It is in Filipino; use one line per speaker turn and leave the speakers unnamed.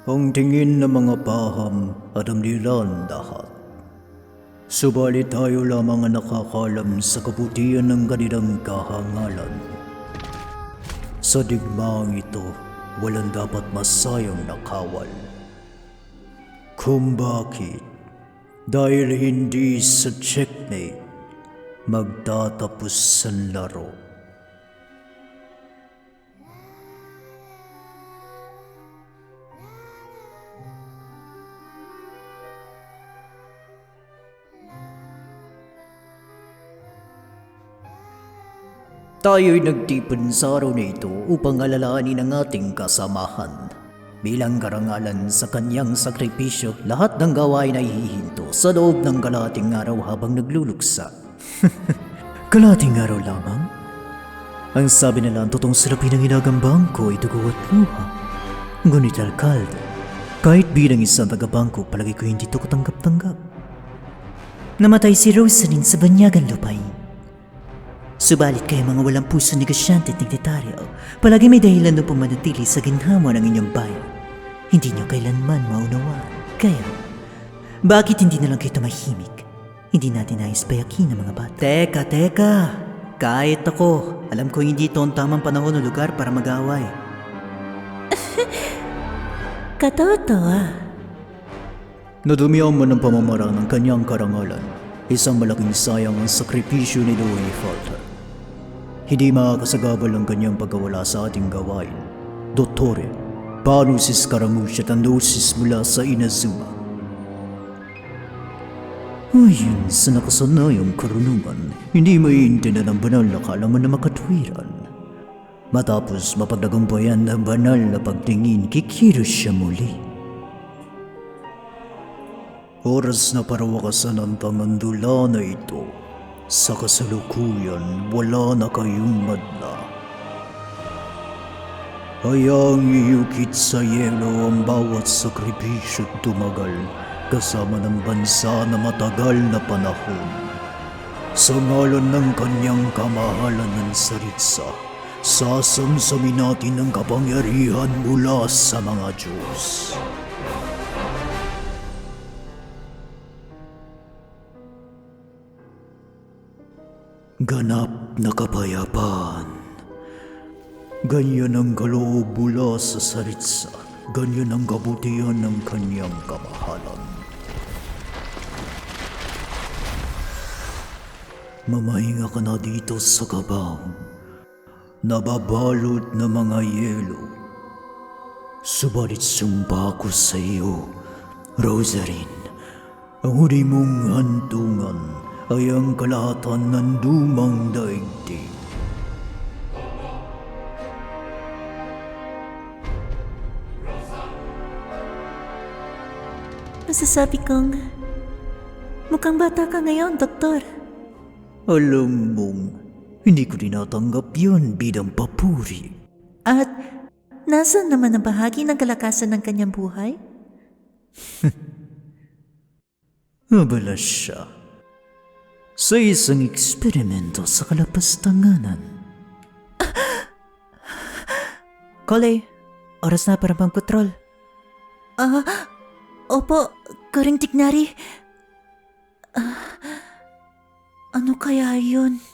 Ang tingin ng mga paham at ang nilan lahat. Subalit tayo lamang ang nakakalam sa kabutihan ng kanilang kahangalan. Sa digmaang ito, walang dapat masayang nakawal. Kung bakit? Dahil hindi sa checkmate magtatapos ang laro. Tayo'y nagtipon sa araw na ito upang alalahanin ang ating kasamahan. Bilang karangalan sa kanyang sakripisyo, lahat ng gawain ay hihinto sa loob ng kalahating araw habang nagluluksa. Kalahating araw lamang? Ang sabi nila ang totoong sarapin ng inagambangko ay dugo at luha. Ngunit alkalde, kahit bilang isang tagabangko, palagi ko hindi ito katanggap-tanggap. Namatay si Rosaline sa banyagan lupain. Subalit kayo mga walang puso negosyante at dignitaryo, palagi may dahilan upang manatili sa ginhawa ng inyong bayan. Hindi nyo kailanman maunawaan. Kaya, bakit hindi na lang kayo tumahimik? Hindi natin nais payakin ang mga bata. Teka! Kahit ako, alam ko hindi ito ang tamang panahon o lugar para mag-away.
Katotoa.
Nadumihan mo ng pamamaraan ng kanyang karangalan. Isang malaking sayang ang sakripisyo ni Louis Falter. Hindi makakasagabal ang kanyang pagkawala sa ating gawain. Dottore, paano si Scaramucci at ang dosis mula sa Inazuma? Ayon sa nakasanayang karunungan, hindi maiintindihan ang banal na kaalaman na makatwiran. Matapos mapagdagumpayan ng banal na pagtingin, kikilos siya muli. Oras na para wakasan ang pangandula na ito. Sa kasalukuyan, wala na kayong madla. Hayaang iukit sa yelo ang bawat sakripisyo at tumagal kasama ng bansa na matagal na panahon. Sa ngalan ng kanyang kamahalan ng Saritsa, sasamsamin natin ang kapangyarihan mula sa mga Diyos. Ganap na kapayapaan. Ganyan ang kaloob mula sa Saritsa. Ganyan ang kabutihan ng kanyang kamahalan. Mamahinga ka na dito sa kabang. Nababalot na mga yelo. Subalit sumba ko sa iyo, Rosaline. Ang huli mong hantungan ay ang kalahatan ng lumang daigdig.
Masasabi kong mukhang bata ka ngayon, Doktor.
Alam mong, hindi ko tinatanggap yun bilang papuri.
At nasaan naman ang bahagi ng kalakasan ng kanyang buhay?
Abala siya sa isang eksperimento sa kalapastanganan.
Kole, oras na para pang-patrol. Opo, Karing Tignari. Ano kaya yun?